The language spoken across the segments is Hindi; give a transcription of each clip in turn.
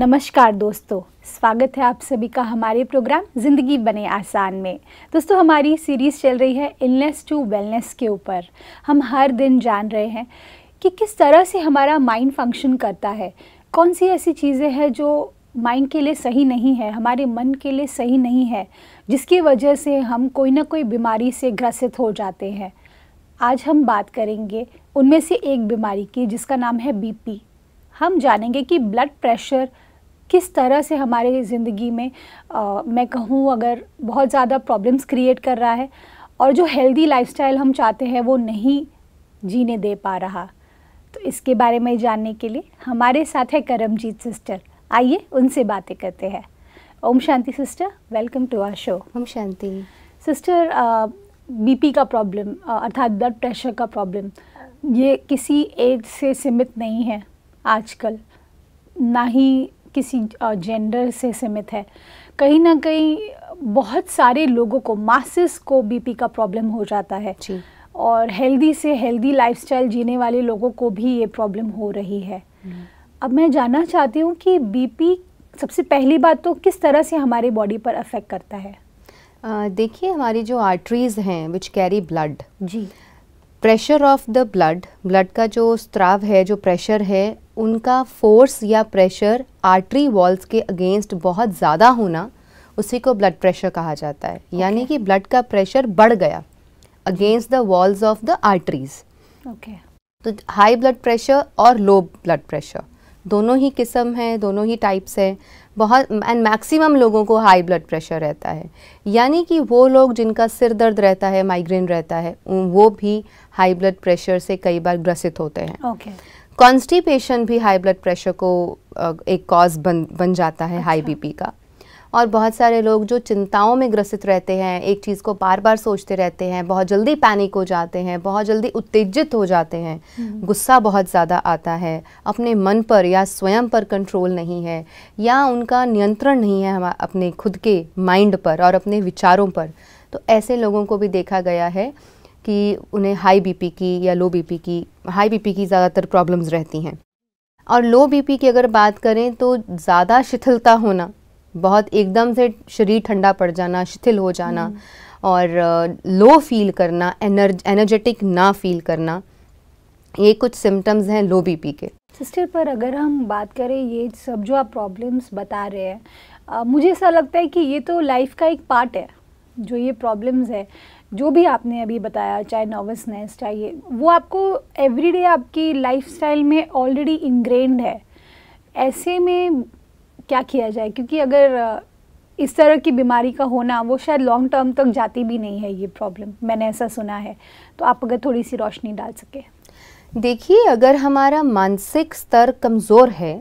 नमस्कार दोस्तों, स्वागत है आप सभी का हमारे प्रोग्राम ज़िंदगी बने आसान में। दोस्तों, हमारी सीरीज़ चल रही है इलनेस टू वेलनेस के ऊपर। हम हर दिन जान रहे हैं कि किस तरह से हमारा माइंड फंक्शन करता है, कौन सी ऐसी चीज़ें हैं जो माइंड के लिए सही नहीं है, हमारे मन के लिए सही नहीं है, जिसकी वजह से हम कोई ना कोई बीमारी से ग्रसित हो जाते हैं। आज हम बात करेंगे उनमें से एक बीमारी की, जिसका नाम है बीपी। हम जानेंगे कि ब्लड प्रेशर किस तरह से हमारे ज़िंदगी में मैं कहूँ अगर बहुत ज़्यादा प्रॉब्लम्स क्रिएट कर रहा है और जो हेल्दी लाइफस्टाइल हम चाहते हैं वो नहीं जीने दे पा रहा। तो इसके बारे में जानने के लिए हमारे साथ है करमजीत सिस्टर। आइए उनसे बातें करते हैं। ओम शांति sister, welcome to our show. ओम शांति सिस्टर, बीपी का प्रॉब्लम अर्थात ब्लड प्रेशर का प्रॉब्लम ये किसी एज से सीमित नहीं है आजकल, ना ही किसी जेंडर से सीमित है। कहीं ना कहीं बहुत सारे लोगों को, मासेस को बीपी का प्रॉब्लम हो जाता है जी। और हेल्दी से हेल्दी लाइफस्टाइल जीने वाले लोगों को भी ये प्रॉब्लम हो रही है। अब मैं जानना चाहती हूँ कि बीपी सबसे पहली बात तो किस तरह से हमारे बॉडी पर अफेक्ट करता है। देखिए, हमारी जो आर्टरीज हैं विच कैरी ब्लड, जी, प्रेशर ऑफ द ब्लड का जो स्त्राव है, जो प्रेशर है, उनका फोर्स या प्रेशर आर्टरी वॉल्स के अगेंस्ट बहुत ज़्यादा होना, उसी को ब्लड प्रेशर कहा जाता है। यानी कि ब्लड का प्रेशर बढ़ गया against the walls of the arteries. तो हाई ब्लड प्रेशर और लो ब्लड प्रेशर दोनों ही किस्म हैं, दोनों ही टाइप्स हैं। बहुत एंड मैक्सिमम लोगों को हाई ब्लड प्रेशर रहता है। यानी कि वो लोग जिनका सिर दर्द रहता है, माइग्रेन रहता है, वो भी हाई ब्लड प्रेशर से कई बार ग्रसित होते हैं। कॉन्स्टिपेशन भी हाई ब्लड प्रेशर को एक कॉज बन जाता है, हाई बीपी का। और बहुत सारे लोग जो चिंताओं में ग्रसित रहते हैं, एक चीज़ को बार बार सोचते रहते हैं, बहुत जल्दी पैनिक हो जाते हैं, बहुत जल्दी उत्तेजित हो जाते हैं, गुस्सा बहुत ज़्यादा आता है, अपने मन पर या स्वयं पर कंट्रोल नहीं है, या उनका नियंत्रण नहीं है अपने खुद के माइंड पर और अपने विचारों पर। तो ऐसे लोगों को भी देखा गया है कि उन्हें हाई बीपी की या लो बीपी की, हाई बीपी की ज़्यादातर प्रॉब्लम्स रहती हैं। और लो बीपी की अगर बात करें तो ज़्यादा शिथिलता होना, बहुत एकदम से शरीर ठंडा पड़ जाना, शिथिल हो जाना और लो फील करना, एनर्जेटिक ना फील करना, ये कुछ सिम्टम्स हैं लो बीपी के। सिस्टर, पर अगर हम बात करें ये सब जो आप प्रॉब्लम्स बता रहे हैं, मुझे ऐसा लगता है कि ये तो लाइफ का एक पार्ट है। जो ये प्रॉब्लम्स है, जो भी आपने अभी बताया, चाहे नर्वसनेस, चाहे वो आपको एवरीडे आपकी लाइफस्टाइल में ऑलरेडी इंग्रेन्ड है। ऐसे में क्या किया जाए, क्योंकि अगर इस तरह की बीमारी का होना वो शायद लॉन्ग टर्म तक जाती भी नहीं है ये प्रॉब्लम, मैंने ऐसा सुना है। तो आप अगर थोड़ी सी रोशनी डाल सके। देखिए, अगर हमारा मानसिक स्तर कमज़ोर है,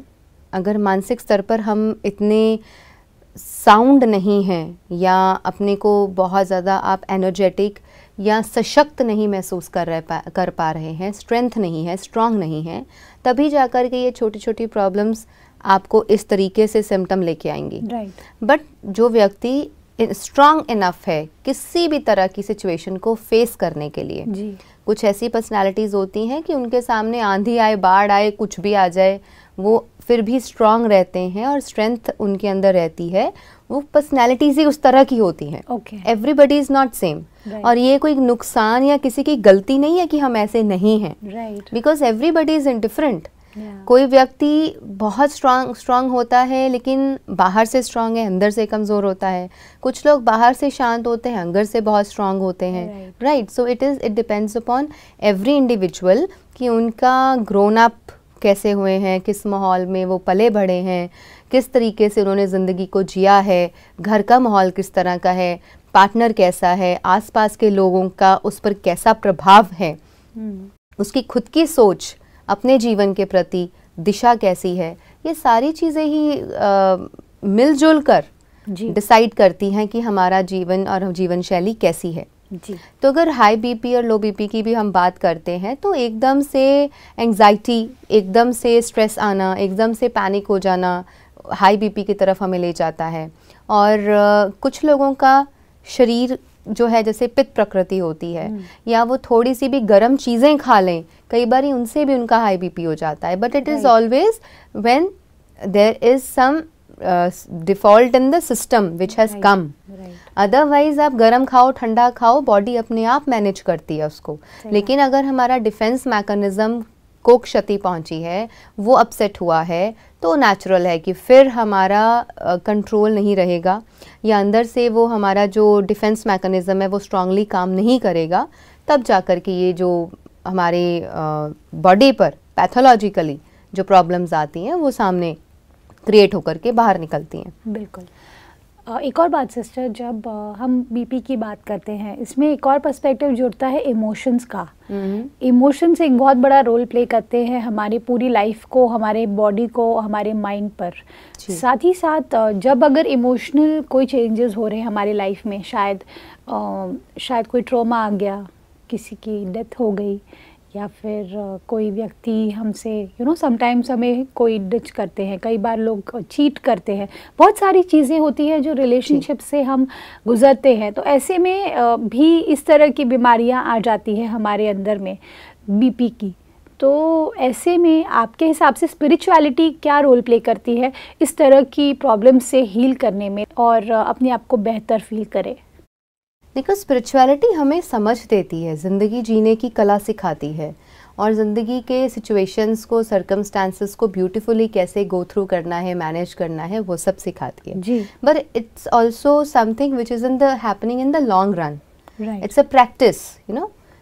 अगर मानसिक स्तर पर हम इतने साउंड नहीं हैं या अपने को बहुत ज़्यादा आप एनर्जेटिक या सशक्त नहीं महसूस कर पा रहे हैं, स्ट्रेंथ नहीं है, स्ट्रांग नहीं है, तभी जाकर के ये छोटी छोटी प्रॉब्लम्स आपको इस तरीके से सिम्टम लेके आएंगी। बट जो व्यक्ति स्ट्रांग इनफ है किसी भी तरह की सिचुएशन को फेस करने के लिए, जी। कुछ ऐसी पर्सनालिटीज़ होती हैं कि उनके सामने आंधी आए, बाढ़ आए, कुछ भी आ जाए, वो फिर भी स्ट्रांग रहते हैं और स्ट्रेंथ उनके अंदर रहती है। वो पर्सनैलिटीज़ ही उस तरह की होती हैं। Everybody is not same. और ये कोई नुकसान या किसी की गलती नहीं है कि हम ऐसे नहीं हैं, बिकॉज एवरीबडी इज़ इंडिफरेंट। कोई व्यक्ति बहुत स्ट्रांग होता है लेकिन बाहर से स्ट्रांग है, अंदर से कमज़ोर होता है। कुछ लोग बाहर से शांत होते हैं, अंदर से बहुत स्ट्रांग होते हैं। Right. So it depends upon every individual कि उनका ग्रोन अप कैसे हुए हैं, किस माहौल में वो पले बढ़े हैं, किस तरीके से उन्होंने ज़िंदगी को जिया है, घर का माहौल किस तरह का है, पार्टनर कैसा है, आसपास के लोगों का उस पर कैसा प्रभाव है, उसकी खुद की सोच, अपने जीवन के प्रति दिशा कैसी है, ये सारी चीज़ें ही मिलजुल कर डिसाइड करती हैं कि हमारा जीवन और जीवन शैली कैसी है। जी। तो अगर हाई बीपी और लो बीपी की भी हम बात करते हैं तो एकदम से एंग्जाइटी, एकदम से स्ट्रेस आना, एकदम से पैनिक हो जाना हाई बीपी की तरफ हमें ले जाता है। और कुछ लोगों का शरीर जो है, जैसे पित्त प्रकृति होती है, या वो थोड़ी सी भी गर्म चीज़ें खा लें, कई बार उनसे भी उनका हाई बीपी हो जाता है। But it is always when there is some default in the system which has come. Otherwise आप गर्म खाओ ठंडा खाओ बॉडी अपने आप मैनेज करती है उसको. लेकिन अगर हमारा डिफेंस मैकेनिज्म को क्षति पहुंची है, वो अपसेट हुआ है, तो नेचुरल है कि फिर हमारा कंट्रोल नहीं रहेगा या अंदर से वो हमारा जो डिफेंस मैकेनिज्म है वो स्ट्रांगली काम नहीं करेगा. तब जाकर के ये जो हमारे बॉडी पर पैथोलॉजिकली जो प्रॉब्लम्स आती हैं वो सामने क्रिएट होकर के बाहर निकलती हैं. बिल्कुल. एक और बात सिस्टर, जब हम बीपी की बात करते हैं इसमें एक और पर्सपेक्टिव जुड़ता है इमोशंस का. इमोशंस एक बहुत बड़ा रोल प्ले करते हैं हमारी पूरी लाइफ को, हमारे बॉडी को, हमारे माइंड पर. साथ ही साथ जब अगर इमोशनल कोई चेंजेस हो रहे हैं हमारी लाइफ में, शायद कोई ट्रॉमा आ गया, किसी की डेथ हो गई, या फिर कोई व्यक्ति हमसे समटाइम्स हमें कोई डिच करते हैं, कई बार लोग चीट करते हैं, बहुत सारी चीज़ें होती हैं जो रिलेशनशिप से हम गुजरते हैं. तो ऐसे में भी इस तरह की बीमारियां आ जाती हैं हमारे अंदर में बीपी की. तो ऐसे में आपके हिसाब से स्पिरिचुअलिटी क्या रोल प्ले करती है इस तरह की प्रॉब्लम से हील करने में और अपने आप को बेहतर फील करे? देखो, स्पिरिचुअलिटी हमें समझ देती है, ज़िंदगी जीने की कला सिखाती है और ज़िंदगी के सिचुएशंस को, सर्कमस्टांसेस को ब्यूटीफुली कैसे गो थ्रू करना है, मैनेज करना है, वो सब सिखाती है जी. But it's also something which is in the happening in the long run. It's a practice.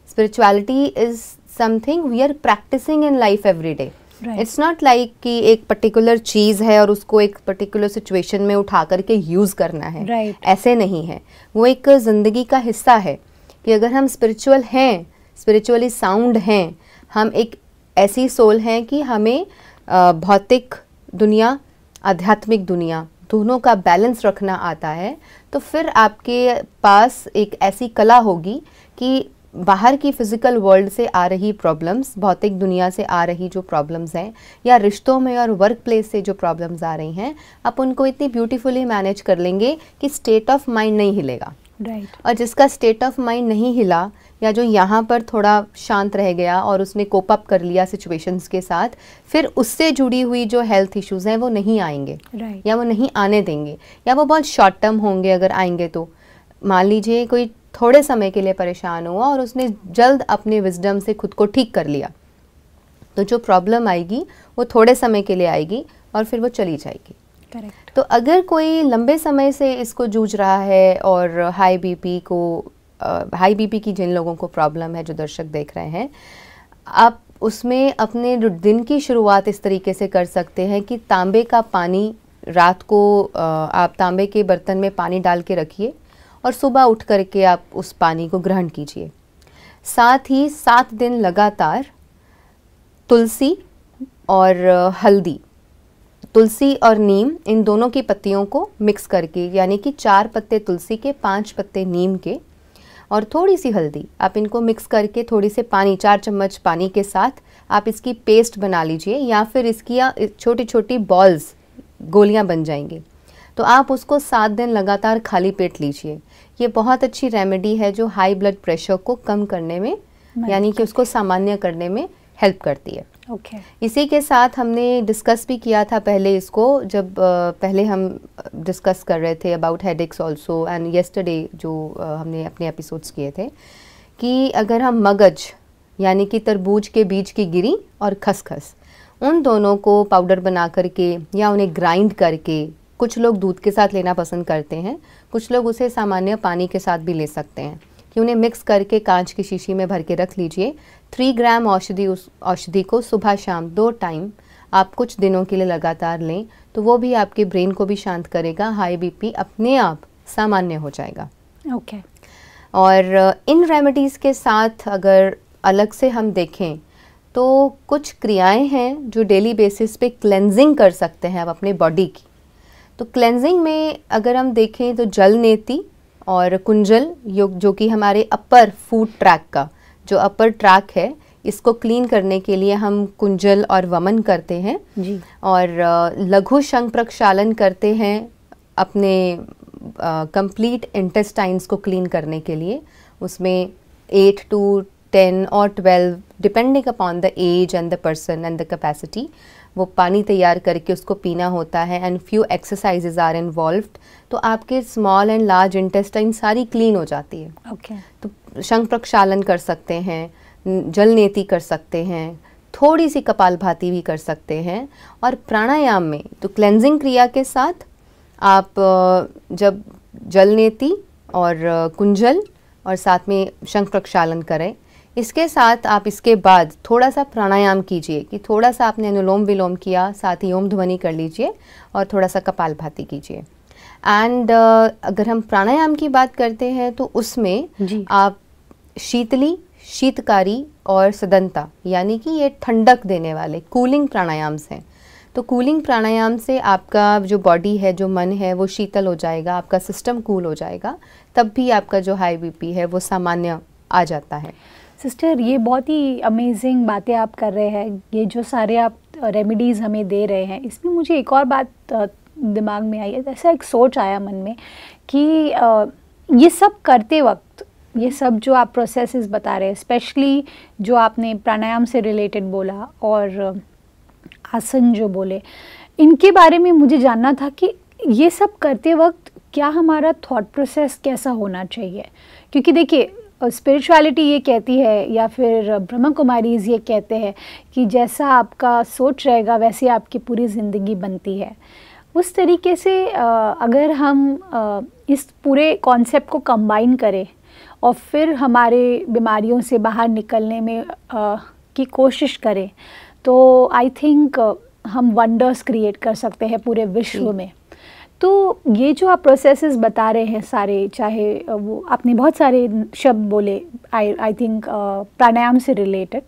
Spirituality is something we are practicing in life every day. It's not like कि एक पर्टिकुलर चीज़ है और उसको एक पर्टिकुलर सिचुएशन में उठा करके यूज़ करना है. ऐसे नहीं है. वो एक ज़िंदगी का हिस्सा है कि अगर हम स्पिरिचुअल हैं, स्पिरिचुअली साउंड हैं, हम एक ऐसी सोल हैं कि हमें भौतिक दुनिया, आध्यात्मिक दुनिया दोनों का बैलेंस रखना आता है, तो फिर आपके पास एक ऐसी कला होगी कि बाहर की फिज़िकल वर्ल्ड से आ रही प्रॉब्लम्स, भौतिक दुनिया से आ रही जो प्रॉब्लम्स हैं या रिश्तों में और वर्क प्लेस से जो प्रॉब्लम्स आ रही हैं, आप उनको इतनी ब्यूटीफुली मैनेज कर लेंगे कि स्टेट ऑफ माइंड नहीं हिलेगा. और जिसका स्टेट ऑफ माइंड नहीं हिला या जो यहाँ पर थोड़ा शांत रह गया और उसने कोप अप कर लिया सिचुएशंस के साथ, फिर उससे जुड़ी हुई जो हेल्थ इश्यूज़ हैं वो नहीं आएंगे या वो नहीं आने देंगे, या वो बहुत शॉर्ट टर्म होंगे. अगर आएंगे तो मान लीजिए कोई थोड़े समय के लिए परेशान हुआ और उसने जल्द अपने विजडम से खुद को ठीक कर लिया, तो जो प्रॉब्लम आएगी वो थोड़े समय के लिए आएगी और फिर वो चली जाएगी. करेक्ट. तो अगर कोई लंबे समय से इसको जूझ रहा है और हाई बीपी की जिन लोगों को प्रॉब्लम है, जो दर्शक देख रहे हैं, आप उसमें अपने दिन की शुरुआत इस तरीके से कर सकते हैं कि तांबे का पानी रात को आप तांबे के बर्तन में पानी डाल के रखिए और सुबह उठ करके आप उस पानी को ग्रहण कीजिए. साथ ही 7 दिन लगातार तुलसी और हल्दी, तुलसी और नीम, इन दोनों की पत्तियों को मिक्स करके, यानी कि 4 पत्ते तुलसी के, 5 पत्ते नीम के और थोड़ी सी हल्दी, आप इनको मिक्स करके थोड़ी से पानी, 4 चम्मच पानी के साथ आप इसकी पेस्ट बना लीजिए, या फिर इसकी छोटी छोटी बॉल्स, गोलियां बन जाएंगी. तो आप उसको 7 दिन लगातार खाली पेट लीजिए. ये बहुत अच्छी रेमेडी है जो हाई ब्लड प्रेशर को कम करने में, यानी कि उसको सामान्य करने में हेल्प करती है. इसी के साथ हमने डिस्कस भी किया था पहले इसको, जब पहले हम डिस्कस कर रहे थे about headaches also, and yesterday जो हमने अपने एपिसोड्स किए थे, कि अगर हम मगज यानी कि तरबूज के बीज की गिरी और खसखस, उन दोनों को पाउडर बना करके या उन्हें ग्राइंड करके, कुछ लोग दूध के साथ लेना पसंद करते हैं, कुछ लोग उसे सामान्य पानी के साथ भी ले सकते हैं, कि उन्हें मिक्स करके कांच की शीशी में भर के रख लीजिए. 3 ग्राम औषधि को सुबह शाम 2 टाइम आप कुछ दिनों के लिए लगातार लें, तो वो भी आपके ब्रेन को भी शांत करेगा. हाई बीपी अपने आप सामान्य हो जाएगा. और इन रेमेडीज़ के साथ अगर अलग से हम देखें तो कुछ क्रियाएं हैं जो डेली बेसिस पे क्लेंजिंग कर सकते हैं आप अपने बॉडी की. तो क्लेंजिंग में अगर हम देखें तो जल नेति और कुंजल, जो कि हमारे अपर फूड ट्रैक का जो अपर ट्रैक है, इसको क्लीन करने के लिए हम कुंजल और वमन करते हैं जी. और लघु शंख प्रक्षालन करते हैं अपने कंप्लीट इंटेस्टाइन्स को क्लीन करने के लिए. उसमें 8 to 10 or 12 depending upon the age and the person and the capacity, वो पानी तैयार करके उसको पीना होता है, and few exercises are involved, तो आपके स्मॉल एंड लार्ज इंटेस्टाइन सारी क्लीन हो जाती है। तो शंख प्रक्षालन कर सकते हैं, जल नेति कर सकते हैं, थोड़ी सी कपालभाति भी कर सकते हैं। और प्राणायाम में तो क्लेंजिंग क्रिया के साथ आप जब जल नेति और कुंजल और साथ में शंख प्रक्षालन करें, इसके साथ आप इसके बाद थोड़ा सा प्राणायाम कीजिए कि थोड़ा सा आपने अनुलोम विलोम किया, साथ ही ओम ध्वनि कर लीजिए और थोड़ा सा कपालभाति कीजिए। एंड अगर हम प्राणायाम की बात करते हैं तो उसमें आप शीतली, शीतकारी और सदंता, यानी कि ये ठंडक देने वाले कूलिंग प्राणायाम्स हैं। तो कूलिंग प्राणायाम से आपका जो बॉडी है, जो मन है, वो शीतल हो जाएगा, आपका सिस्टम कूल हो जाएगा, तब भी आपका जो हाई बीपी है वो सामान्य आ जाता है। सिस्टर, ये बहुत ही अमेजिंग बातें आप कर रहे हैं, ये जो सारे आप रेमेडीज़ हमें दे रहे हैं। इसमें मुझे एक और बात दिमाग में आई है, ऐसा एक सोच आया मन में कि ये सब करते वक्त, ये सब जो आप प्रोसेसेस बता रहे हैं, स्पेशली जो आपने प्राणायाम से रिलेटेड बोला और आसन जो बोले, इनके बारे में मुझे जानना था कि ये सब करते वक्त क्या हमारा थॉट प्रोसेस कैसा होना चाहिए। क्योंकि देखिए, स्पिरिचुअलिटी ये कहती है या फिर ब्रह्मा कुमारीज ये कहते हैं कि जैसा आपका सोच रहेगा वैसे आपकी पूरी ज़िंदगी बनती है। उस तरीके से अगर हम इस पूरे कॉन्सेप्ट को कंबाइन करें और फिर हमारे बीमारियों से बाहर निकलने में की कोशिश करें, तो आई थिंक हम वंडर्स क्रिएट कर सकते हैं पूरे विश्व में। तो ये जो आप प्रोसेसेस बता रहे हैं सारे, चाहे वो आपने बहुत सारे शब्द बोले आई थिंक प्राणायाम से रिलेटेड,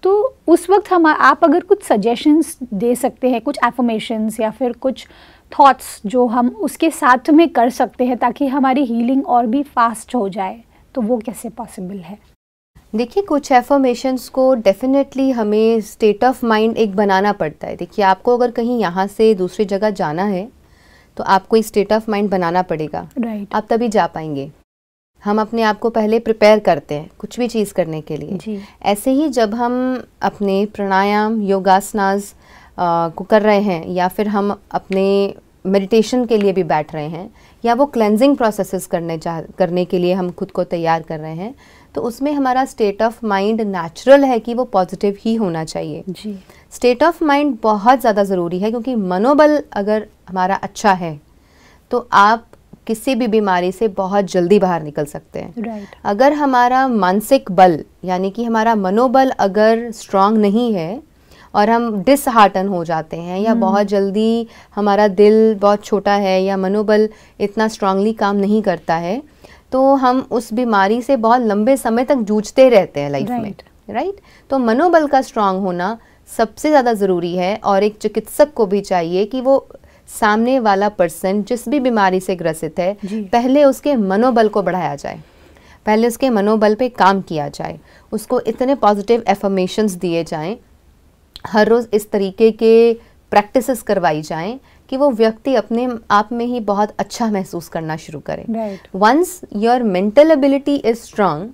तो उस वक्त आप अगर कुछ सजेशंस दे सकते हैं, कुछ एफर्मेशंस या फिर कुछ थॉट्स जो हम उसके साथ में कर सकते हैं ताकि हमारी हीलिंग और भी फास्ट हो जाए, तो वो कैसे पॉसिबल है? देखिए, कुछ एफर्मेशंस को डेफिनेटली हमें स्टेट ऑफ माइंड एक बनाना पड़ता है। देखिए, आपको अगर कहीं यहाँ से दूसरी जगह जाना है तो आपको एक स्टेट ऑफ माइंड बनाना पड़ेगा, राइट। आप तभी जा पाएंगे। हम अपने आप को पहले प्रिपेयर करते हैं कुछ भी चीज़ करने के लिए जी। ऐसे ही जब हम अपने प्राणायाम, योगासनास को कर रहे हैं, या फिर हम अपने मेडिटेशन के लिए भी बैठ रहे हैं, या वो क्लेंजिंग प्रोसेसेस करने के लिए हम खुद को तैयार कर रहे हैं, तो उसमें हमारा स्टेट ऑफ माइंड नेचुरल है कि वो पॉजिटिव ही होना चाहिए जी। स्टेट ऑफ माइंड बहुत ज़्यादा ज़रूरी है, क्योंकि मनोबल अगर हमारा अच्छा है तो आप किसी भी बीमारी से बहुत जल्दी बाहर निकल सकते हैं। राइट। अगर हमारा मानसिक बल, यानी कि हमारा मनोबल अगर स्ट्रांग नहीं है और हम डिसहार्टन हो जाते हैं, या बहुत जल्दी हमारा दिल बहुत छोटा है, या मनोबल इतना स्ट्रांगली काम नहीं करता है, तो हम उस बीमारी से बहुत लंबे समय तक जूझते रहते हैं लाइफ में। राइट। तो मनोबल का स्ट्रांग होना सबसे ज़्यादा ज़रूरी है, और एक चिकित्सक को भी चाहिए कि वो सामने वाला पर्सन जिस भी बीमारी से ग्रसित है, पहले उसके मनोबल को बढ़ाया जाए, पहले उसके मनोबल पे काम किया जाए, उसको इतने पॉजिटिव एफर्मेशंस दिए जाएं, हर रोज़ इस तरीके के प्रैक्टिसेस करवाई जाएं कि वो व्यक्ति अपने आप में ही बहुत अच्छा महसूस करना शुरू करे। Once your mental ability is strong,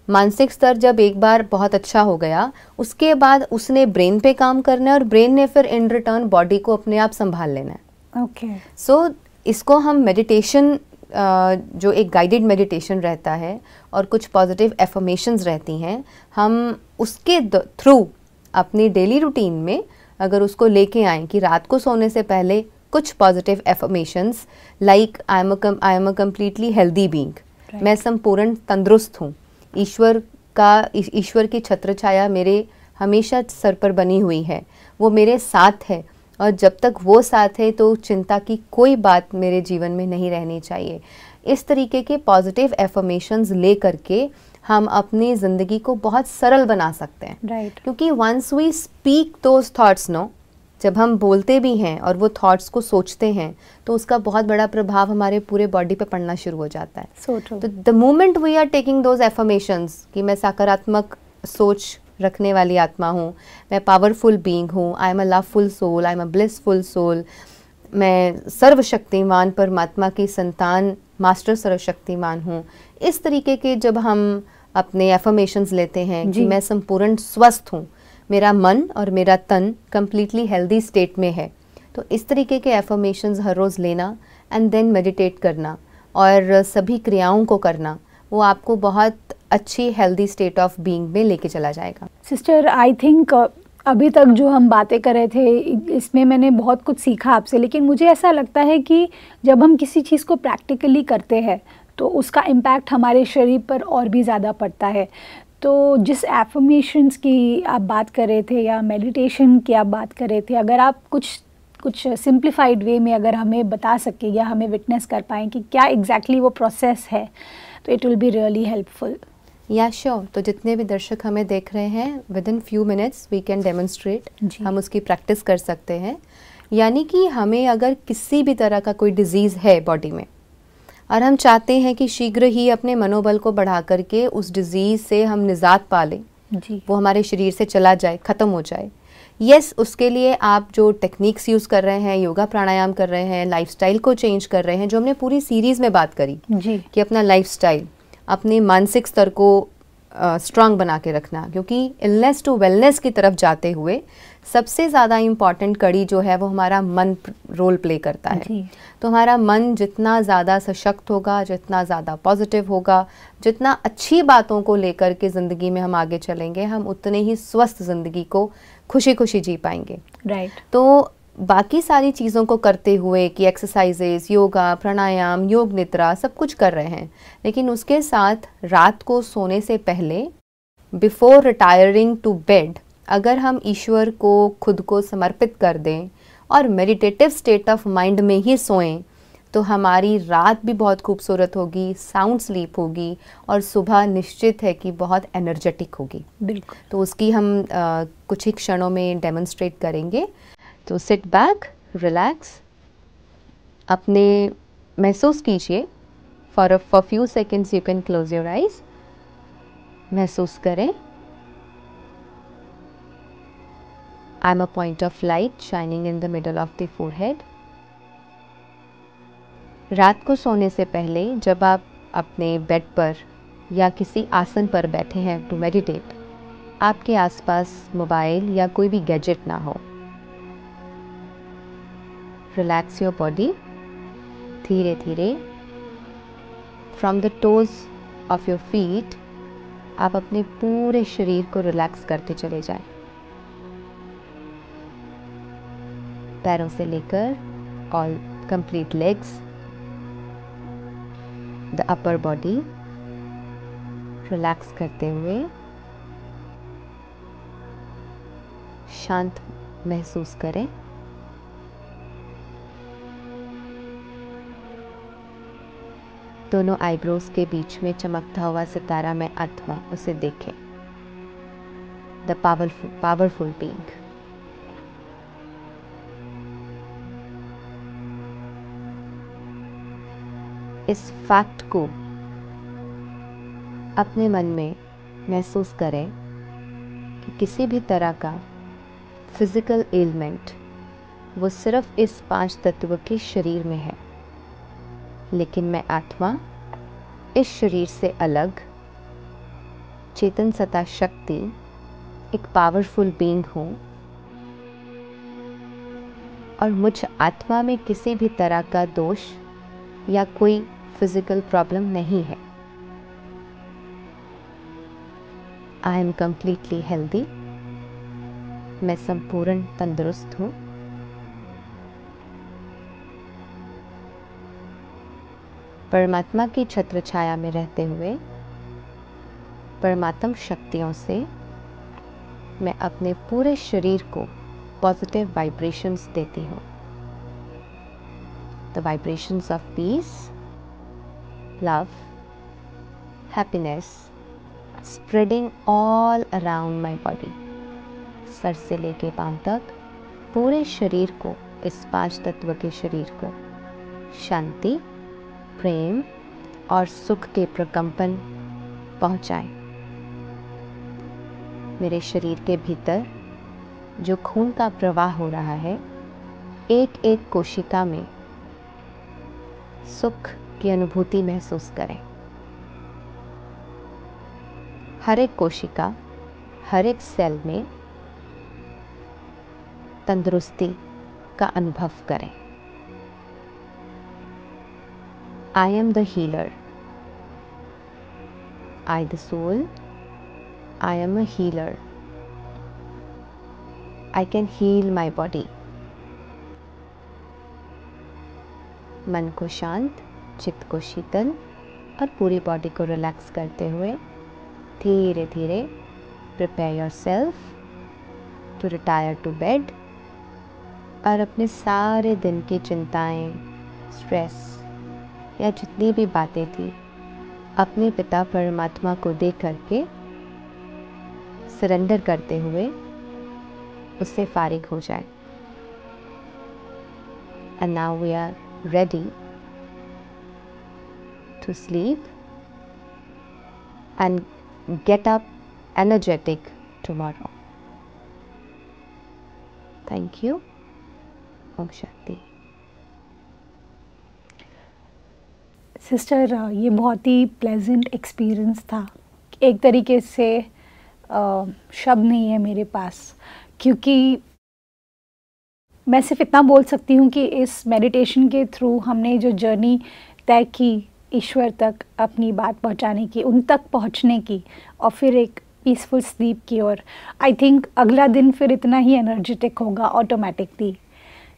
मानसिक स्तर जब एक बार बहुत अच्छा हो गया, उसके बाद उसने ब्रेन पे काम करना है, और ब्रेन ने फिर इन रिटर्न बॉडी को अपने आप संभाल लेना है। ओके। सो इसको हम मेडिटेशन, जो एक गाइडेड मेडिटेशन रहता है और कुछ पॉजिटिव एफर्मेशंस रहती हैं, हम उसके थ्रू अपनी डेली रूटीन में अगर उसको लेके आएँ कि रात को सोने से पहले कुछ positive affirmations like I am a completely healthy being, मैं संपूर्ण तंदुरुस्त हूँ, ईश्वर की छत्र छाया मेरे हमेशा सर पर बनी हुई है, वो मेरे साथ है, और जब तक वो साथ है तो चिंता की कोई बात मेरे जीवन में नहीं रहनी चाहिए। इस तरीके के पॉजिटिव एफर्मेशंस ले करके हम अपनी ज़िंदगी को बहुत सरल बना सकते हैं। राइट। क्योंकि once we speak those thoughts, no, जब हम बोलते भी हैं और वो थॉट्स को सोचते हैं, तो उसका बहुत बड़ा प्रभाव हमारे पूरे बॉडी पे पड़ना शुरू हो जाता है। तो the moment we are taking those affirmations कि मैं सकारात्मक सोच रखने वाली आत्मा हूँ, मैं पावरफुल बीइंग हूँ, I am a loveful soul, I am a blissful soul, मैं सर्वशक्तिमान परमात्मा की संतान, मास्टर सर्वशक्तिमान हूँ, इस तरीके के जब हम अपने एफर्मेशंस लेते हैं कि मैं संपूर्ण स्वस्थ हूँ, मेरा मन और मेरा तन कम्प्लीटली हेल्दी स्टेट में है। तो इस तरीके के एफर्मेशंस हर रोज़ लेना एंड देन मेडिटेट करना और सभी क्रियाओं को करना, वो आपको बहुत अच्छी हेल्दी स्टेट ऑफ बीइंग में लेके चला जाएगा। सिस्टर, आई थिंक अभी तक जो हम बातें कर रहे थे इसमें मैंने बहुत कुछ सीखा आपसे, लेकिन मुझे ऐसा लगता है कि जब हम किसी चीज़ को प्रैक्टिकली करते हैं तो उसका इम्पैक्ट हमारे शरीर पर और भी ज़्यादा पड़ता है। तो जिस एफर्मेशंस की आप बात कर रहे थे या मेडिटेशन की आप बात कर रहे थे, अगर आप कुछ सिंप्लीफाइड वे में अगर हमें बता सके या हमें विटनेस कर पाएँ कि क्या एग्जैक्टली वो प्रोसेस है, तो it will be really helpful. Yeah sure. तो जितने भी दर्शक हमें देख रहे हैं, within few minutes we can demonstrate, हम उसकी प्रैक्टिस कर सकते हैं। यानी कि हमें अगर किसी भी तरह का कोई डिजीज़ है बॉडी में और हम चाहते हैं कि शीघ्र ही अपने मनोबल को बढ़ा करके उस डिज़ीज़ से हम निजात पा लें, वो हमारे शरीर से चला जाए, ख़त्म हो जाए, यस, उसके लिए आप जो टेक्निक्स यूज़ कर रहे हैं, योगा प्राणायाम कर रहे हैं, लाइफस्टाइल को चेंज कर रहे हैं, जो हमने पूरी सीरीज़ में बात करी कि अपना लाइफस्टाइल, अपने मानसिक स्तर को स्ट्रांग बना के रखना, क्योंकि इलनेस टू वेलनेस की तरफ जाते हुए सबसे ज़्यादा इम्पॉर्टेंट कड़ी जो है वो हमारा मन रोल प्ले करता है। तो हमारा मन जितना ज़्यादा सशक्त होगा, जितना ज़्यादा पॉजिटिव होगा, जितना अच्छी बातों को लेकर के ज़िंदगी में हम आगे चलेंगे, हम उतने ही स्वस्थ ज़िंदगी को खुशी खुशी जी पाएंगे। राइट। तो बाकी सारी चीज़ों को करते हुए कि एक्सरसाइजेस, योगा, प्राणायाम, योग निद्रा सब कुछ कर रहे हैं, लेकिन उसके साथ रात को सोने से पहले, बिफोर रिटायरिंग टू बेड, अगर हम ईश्वर को खुद को समर्पित कर दें और मेडिटेटिव स्टेट ऑफ माइंड में ही सोएं, तो हमारी रात भी बहुत खूबसूरत होगी, साउंड स्लीप होगी और सुबह निश्चित है कि बहुत एनर्जेटिक होगी। बिल्कुल। तो उसकी हम कुछ ही क्षणों में डेमोन्स्ट्रेट करेंगे। तो सिट बैक, रिलैक्स, अपने महसूस कीजिए, for few seconds you can close your eyes. महसूस करें, I am a point of light shining in the middle of the forehead. रात को सोने से पहले जब आप अपने बेड पर या किसी आसन पर बैठे हैं टू मेडिटेट, आपके आसपास मोबाइल या कोई भी गैजेट ना हो। रिलैक्स योर बॉडी, धीरे धीरे from the toes of your feet आप अपने पूरे शरीर को रिलैक्स करते चले जाएं। पैरों से लेकर all complete legs, the upper body relax करते हुए शांत महसूस करें। दोनों आईब्रोज के बीच में चमकता हुआ सितारा में आत्मा, उसे देखें। The powerful being. इस फैक्ट को अपने मन में महसूस करें कि किसी भी तरह का फिजिकल एलिमेंट वो सिर्फ इस 5 तत्व के शरीर में है, लेकिन मैं आत्मा इस शरीर से अलग चेतन सत्ता शक्ति, एक पावरफुल बीइंग हूँ और मुझ आत्मा में किसी भी तरह का दोष या कोई फिजिकल प्रॉब्लम नहीं है। आई एम कंप्लीटली हेल्दी, मैं संपूर्ण तंदुरुस्त हूँ। परमात्मा की छत्र छाया में रहते हुए परमात्म शक्तियों से मैं अपने पूरे शरीर को पॉजिटिव वाइब्रेशंस देती हूँ। The vibrations of peace, love, happiness spreading all around my body. Sir से लेके पांव तक पूरे शरीर को, इस 5 तत्व के शरीर को शांति, प्रेम और सुख के प्रकंपन पहुंचाएं। मेरे शरीर के भीतर जो खून का प्रवाह हो रहा है, एक एक कोशिका में सुख की अनुभूति महसूस करें। हर एक कोशिका, हर एक सेल में तंदुरुस्ती का अनुभव करें। I am the healer, I the soul, I am a healer, I can heal my body. मन को शांत, चित्त को शीतल और पूरी बॉडी को रिलैक्स करते हुए धीरे धीरे prepare yourself to retire to bed और अपने सारे दिन की चिंताएं, स्ट्रेस या जितनी भी बातें थी अपने पिता परमात्मा को दे करके सरेंडर करते हुए उससे फारिग हो जाए। And now we are ready to sleep and get up energetic tomorrow. Thank you. Om Shanti. Sister, ये बहुत ही प्लेजेंट एक्सपीरियंस था। एक तरीके से शब्द नहीं है मेरे पास, क्योंकि मैं सिर्फ इतना बोल सकती हूँ कि इस मेडिटेशन के थ्रू हमने जो जर्नी तय की ईश्वर तक अपनी बात पहुँचाने की, उन तक पहुँचने की, और फिर एक पीसफुल स्लीप की, और आई थिंक अगला दिन फिर इतना ही एनर्जेटिक होगा ऑटोमेटिकली।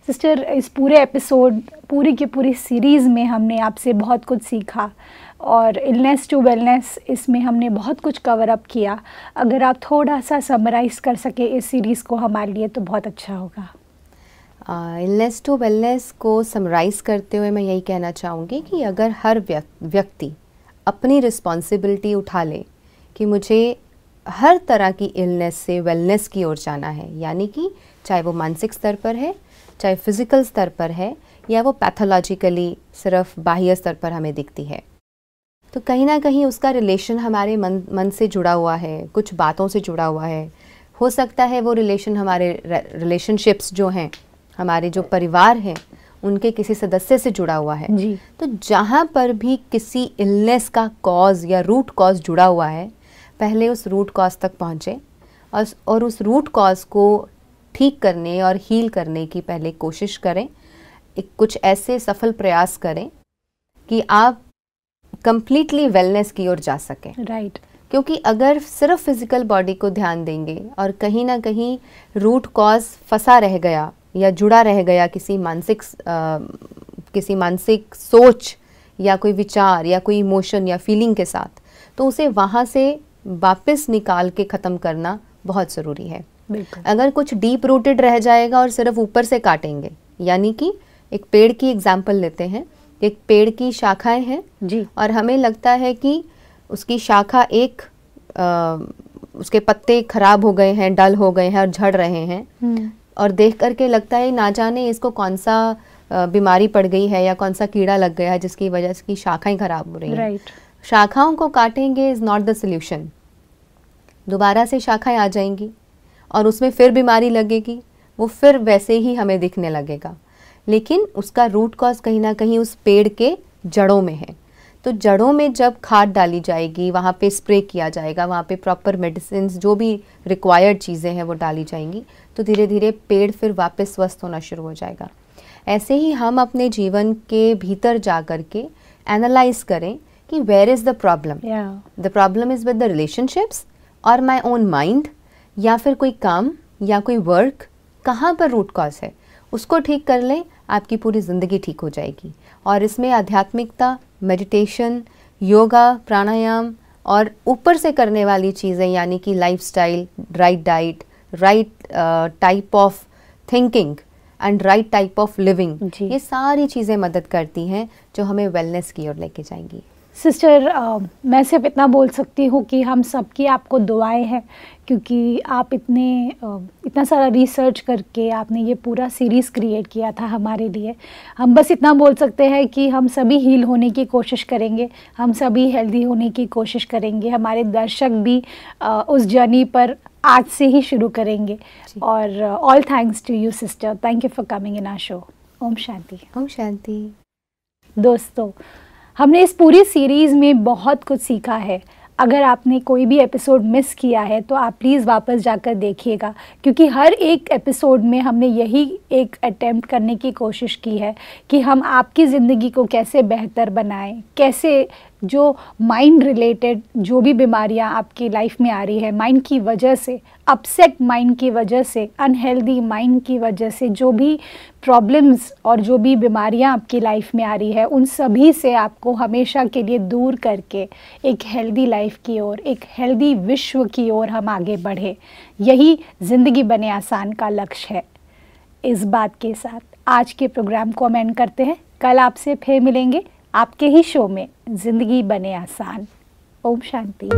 सिस्टर, इस पूरे एपिसोड, पूरी की पूरी सीरीज़ में हमने आपसे बहुत कुछ सीखा, और इलनेस टू वेलनेस, इसमें हमने बहुत कुछ कवर अप किया। अगर आप थोड़ा सा समराइज़ कर सके इस सीरीज़ को हमारे लिए तो बहुत अच्छा होगा। इलनेस टू वेलनेस को समराइज़ करते हुए मैं यही कहना चाहूँगी कि अगर हर व्यक्ति अपनी रिस्पॉन्सिबिलिटी उठा ले कि मुझे हर तरह की इलनेस से वेलनेस की ओर जाना है, यानी कि चाहे वो मानसिक स्तर पर है, चाहे फिज़िकल स्तर पर है, या वो पैथोलॉजिकली सिर्फ बाह्य स्तर पर हमें दिखती है, तो कहीं ना कहीं उसका रिलेशन हमारे मन से जुड़ा हुआ है, कुछ बातों से जुड़ा हुआ है। हो सकता है वो रिलेशन हमारे रिलेशनशिप्स जो हैं, हमारे जो परिवार हैं, उनके किसी सदस्य से जुड़ा हुआ है जी। तो जहाँ पर भी किसी इलनेस का कॉज या रूट कॉज जुड़ा हुआ है, पहले उस रूट कॉज तक पहुँचे और उस रूट कॉज को ठीक करने और हील करने की पहले कोशिश करें। कुछ ऐसे सफल प्रयास करें कि आप कंप्लीटली वेलनेस की ओर जा सकें। राइट। क्योंकि अगर सिर्फ फिज़िकल बॉडी को ध्यान देंगे और कहीं ना कहीं रूट कॉज फंसा रह गया या जुड़ा रह गया किसी मानसिक सोच या कोई विचार या कोई इमोशन या फीलिंग के साथ, तो उसे वहाँ से वापस निकाल के ख़त्म करना बहुत ज़रूरी है। अगर कुछ डीप रूटेड रह जाएगा और सिर्फ ऊपर से काटेंगे, यानी कि एक पेड़ की एग्जाम्पल लेते हैं, एक पेड़ की शाखाएं हैं जी, और हमें लगता है कि उसकी शाखा उसके पत्ते खराब हो गए हैं, डल हो गए हैं और झड़ रहे हैं, और देख करके लगता है ना जाने इसको कौन सा बीमारी पड़ गई है या कौन सा कीड़ा लग गया है जिसकी वजह से शाखाएं खराब हो रही हैं। शाखाओं को काटेंगे इज़ नॉट द सोल्यूशन। दोबारा से शाखाएं आ जाएंगी और उसमें फिर बीमारी लगेगी, वो फिर वैसे ही हमें दिखने लगेगा, लेकिन उसका रूट कॉज कहीं ना कहीं उस पेड़ के जड़ों में है। तो जड़ों में जब खाद डाली जाएगी, वहाँ पे स्प्रे किया जाएगा, वहाँ पे प्रॉपर मेडिसिन जो भी रिक्वायर्ड चीज़ें हैं वो डाली जाएंगी, तो धीरे धीरे पेड़ फिर वापस स्वस्थ होना शुरू हो जाएगा। ऐसे ही हम अपने जीवन के भीतर जा कर के एनालाइज करें कि where is the problem. The problem is with the relationships और माई ओन माइंड, या फिर कोई काम या कोई वर्क, कहाँ पर रूट कॉज है उसको ठीक कर लें, आपकी पूरी ज़िंदगी ठीक हो जाएगी। और इसमें आध्यात्मिकता, मेडिटेशन, योगा, प्राणायाम और ऊपर से करने वाली चीज़ें, यानी कि lifestyle, right diet, right type of thinking and right type of living, ये सारी चीज़ें मदद करती हैं जो हमें वेलनेस की ओर लेके जाएंगी। सिस्टर, मैं सिर्फ इतना बोल सकती हूँ कि हम सबकी आपको दुआएं हैं, क्योंकि आप इतना सारा रिसर्च करके आपने ये पूरा सीरीज़ क्रिएट किया था हमारे लिए। हम बस इतना बोल सकते हैं कि हम सभी हील होने की कोशिश करेंगे, हम सभी हेल्दी होने की कोशिश करेंगे, हमारे दर्शक भी उस जर्नी पर आज से ही शुरू करेंगे। और all thanks to you sister, thank you for coming in our show. ओम शांति। ओम शांति। दोस्तों, हमने इस पूरी सीरीज़ में बहुत कुछ सीखा है। अगर आपने कोई भी एपिसोड मिस किया है तो आप प्लीज़ वापस जाकर देखिएगा, क्योंकि हर एक एपिसोड में हमने यही एक अटेम्प्ट करने की कोशिश की है कि हम आपकी ज़िंदगी को कैसे बेहतर बनाएं, कैसे जो माइंड रिलेटेड जो भी बीमारियां आपकी लाइफ में आ रही है माइंड की वजह से, अपसेट माइंड की वजह से, अनहेल्दी माइंड की वजह से जो भी प्रॉब्लम्स और जो भी बीमारियां आपकी लाइफ में आ रही है, उन सभी से आपको हमेशा के लिए दूर करके एक हेल्दी लाइफ की ओर, एक हेल्दी विश्व की ओर हम आगे बढ़े। यही ज़िंदगी बने आसान का लक्ष्य है। इस बात के साथ आज के प्रोग्राम को हम एंड करते हैं। कल आपसे फिर मिलेंगे आपके ही शो में ज़िंदगी बने आसान। ओम शांति।